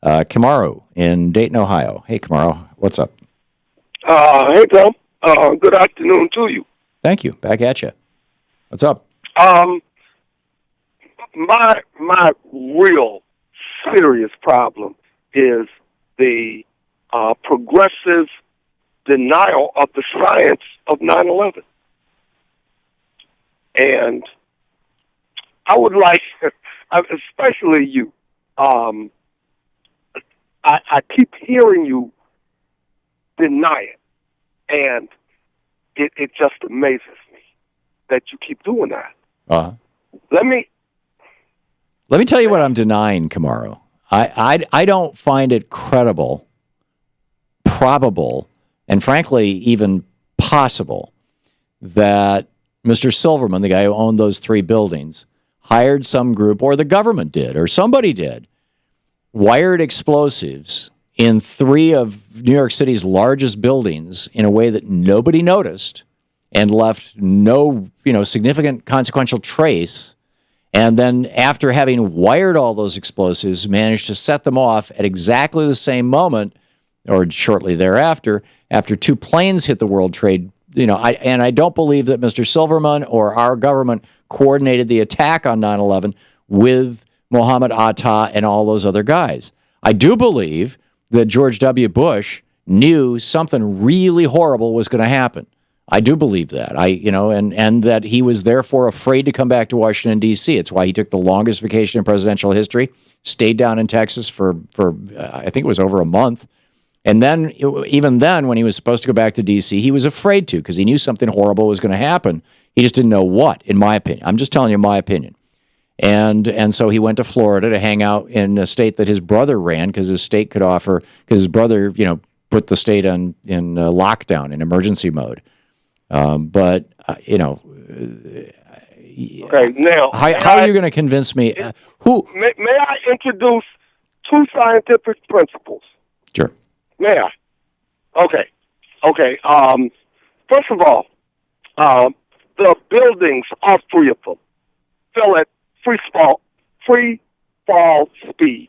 Kamaru in Dayton, Ohio. Hey, Kamaru, what's up? Hey, Tom. Good afternoon to you. Thank you. Back at you. What's up? My real serious problem is the progressive denial of the science of 9/11, and I would like, especially you. I keep hearing you deny it, and it just amazes me that you keep doing that. Uh-huh. Let me tell you what I'm denying, Kamaru. I don't find it credible, probable, and frankly even possible that Mr. Silverman, the guy who owned those 3 buildings, hired some group, or the government did, or somebody did, wired explosives in 3 of New York City's largest buildings in a way that nobody noticed and left no, significant consequential trace. And then after having wired all those explosives, managed to set them off at exactly the same moment, or shortly thereafter, after 2 planes hit the World Trade. I don't believe that Mr. Silverman or our government coordinated the attack on 9/11 with Mohammed Atta and all those other guys. I do believe that George W. Bush knew something really horrible was going to happen. I do believe that. And that he was therefore afraid to come back to Washington, D.C. It's why he took the longest vacation in presidential history, stayed down in Texas for I think it was over a month. And then, even then, when he was supposed to go back to D.C., he was afraid to, because he knew something horrible was going to happen. He just didn't know what, in my opinion. I'm just telling you my opinion. And so he went to Florida to hang out in a state that his brother ran, because his state could offer, because his brother, put the state in lockdown, in emergency mode. Okay, now how are you going to convince me? May I introduce 2 scientific principles? Sure. May I? Okay. First of all, the buildings, all 3 of them, fell at free fall speed.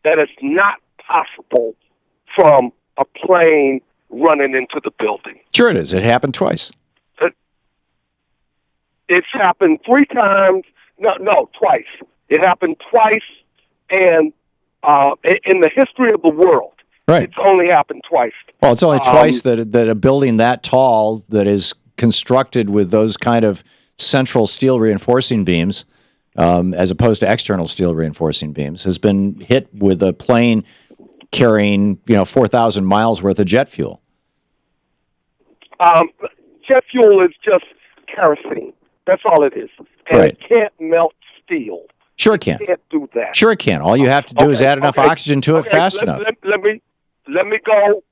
That is not possible from a plane running into the building. Sure it is. It happened twice. It's happened 3 times. No, twice. It happened twice, and in the history of the world, right, it's only happened twice. Well, it's only twice that a building that tall, that is constructed with those kind of central steel reinforcing beams, as opposed to external steel reinforcing beams, has been hit with a plane carrying 4,000 miles worth of jet fuel. Jet fuel is just kerosene. That's all it is. And right. It can't melt steel. Sure it can. It can't do that. Sure it can. All you have to do is add enough oxygen to it fast enough. Let me go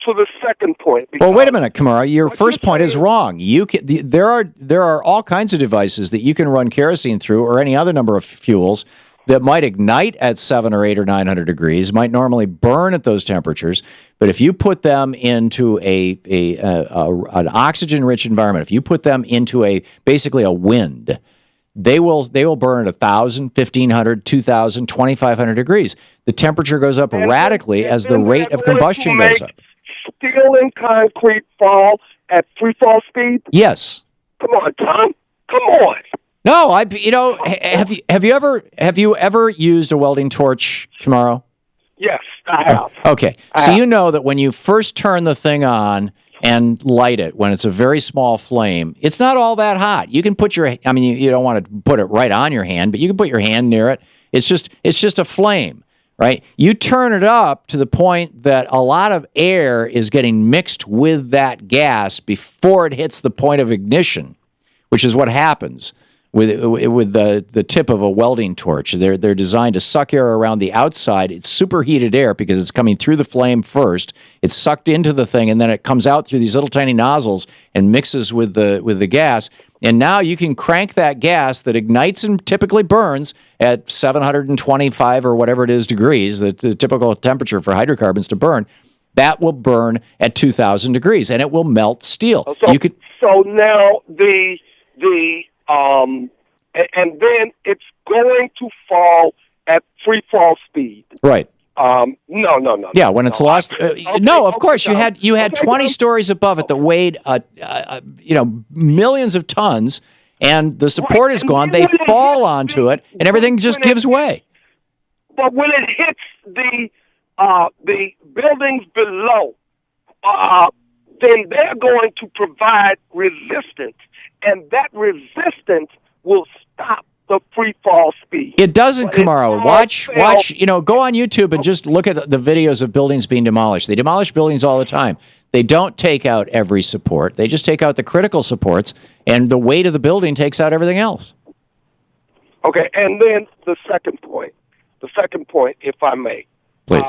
to the second point. Well, wait a minute, Kamaru. Your first point is wrong. There are all kinds of devices that you can run kerosene through, or any other number of fuels, that might ignite at 700 or 800 or 900 degrees, might normally burn at those temperatures. But if you put them into an oxygen-rich environment, if you put them into basically a wind, they will burn at 1,000, 1,500, 2,000, 2,500 degrees. The temperature goes up radically as the rate of combustion goes up. Steel and concrete fall at free fall speed? Yes. Come on, Tom. Come on. No, have you ever used a welding torch, Kamaru? Yes, I have. Okay, so you know that when you first turn the thing on and light it, when it's a very small flame, it's not all that hot. You can put you don't want to put it right on your hand, but you can put your hand near it. It's just a flame, right? You turn it up to the point that a lot of air is getting mixed with that gas before it hits the point of ignition, which is what happens with the tip of a welding torch. They're designed to suck air around the outside. It's superheated air because it's coming through the flame first. It's sucked into the thing, and then it comes out through these little tiny nozzles and mixes with the gas. And now you can crank that gas that ignites and typically burns at 725 or whatever it is degrees, the typical temperature for hydrocarbons to burn. That will burn at 2,000 degrees, and it will melt steel. So now and then it's going to fall at free fall speed. Right. No. Yeah, when it's lost. No, of course you had Okay, 20 Tom. stories above it that weighed millions of tons, and the support is and gone. then They when it fall hits onto it, and everything just gives way. But when it hits the buildings below, then they're going to provide resistance, and that resistance will stop the free fall speed. It doesn't, But it Kamaro. all Watch. fails. Go on YouTube and just look at the videos of buildings being demolished. They demolish buildings all the time. They don't take out every support. They just take out the critical supports, and the weight of the building takes out everything else. Okay, and then the second point. If I may. Please.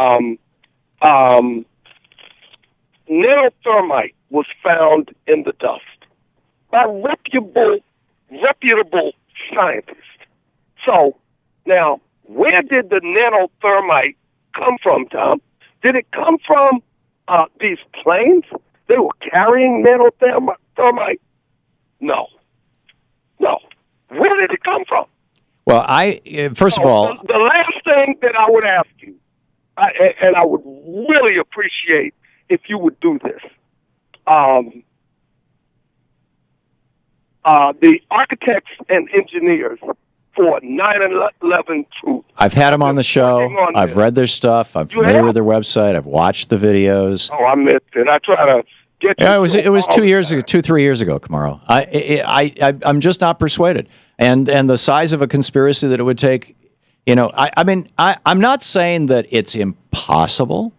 Nanothermite was found in the dust by reputable scientists. So, now, where did the nanothermite come from, Tom? Did it come from these planes? They were carrying nanothermite? No. Where did it come from? Well, first of all, The last thing that I would ask you, and I would really appreciate if you would do this, the architects and engineers for 9/11 Truth. I've had them on the show. Working on I've this. read their stuff. I'm familiar have? with their website. I've watched the videos. Oh, I missed it. I try to get you. Yeah, it was to 2-3 years ago, Kamaro. I'm just not persuaded. And the size of a conspiracy that it would take, I'm not saying that it's impossible.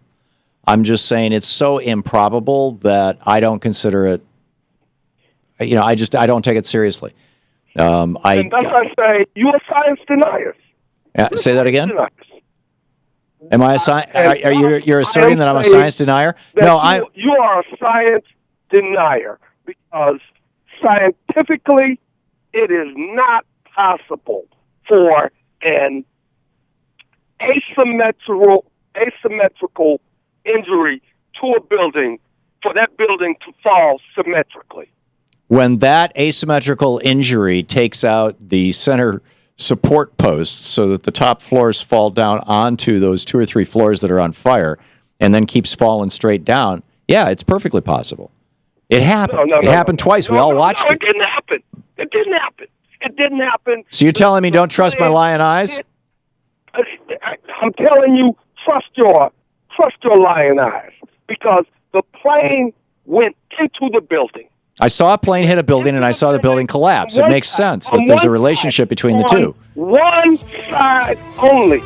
I'm just saying it's so improbable that I don't consider it. I don't take it seriously. And that's why I say you are science deniers. Say that again. Deniers. Am I a science? You're asserting that I'm a science denier? No, You are a science denier because scientifically it is not possible for an asymmetrical injury to a building for that building to fall symmetrically. When that asymmetrical injury takes out the center support posts so that the top floors fall down onto those 2 or 3 floors that are on fire and then keeps falling straight down, yeah, it's perfectly possible. It happened. It happened twice. We all watched it. It didn't happen. It didn't happen. So you're telling me don't trust my lion eyes? I'm telling you, trust your lion eyes, because the plane went into the building. I saw a plane hit a building and I saw the building collapse. It makes sense that there's a relationship between the two. One side only.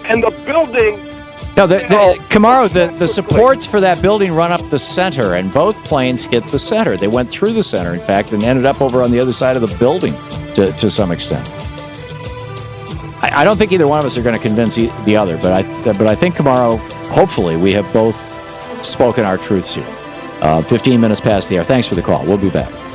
And the building... No, Kamaro, the supports for that building run up the center, and both planes hit the center. They went through the center, in fact, and ended up over on the other side of the building to some extent. I don't think either one of us are going to convince the other, but I think, Kamaro, hopefully we have both spoken our truths here. 15 minutes past the hour. Thanks for the call. We'll be back.